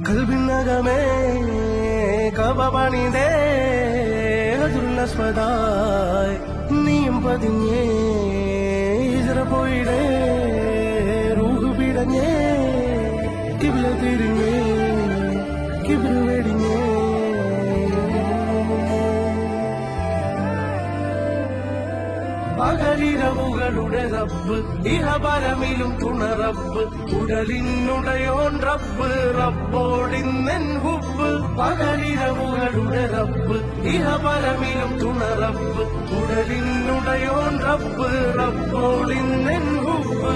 കൽബിനകമേ കബപണിതേ ഹജറുൽ നീയും പതിഞ്ഞേ ഇസ്ര പോയിടേ റൂഹ് പിടഞ്ഞേ കിബ്ല തിരിഞ്ഞേ കിബ്ര വെടിഞ്ഞേ പകലിരവുകളുടെ റബ്ബ് ഇഹപരമിലും തുണറബ്ബ് ഉടലിനുടയോൻ റബ്ബ് റബ്ബോടിന്നെൻ ഹുബ്ബ് പകലിരവുകളുടെ റബ്ബ് ഇഹപരമിലും തുണറബ്ബ് ഉടലിനുടയോൻ റബ്ബ് റബ്ബോടിന്നെൻ ഹുബ്ബ്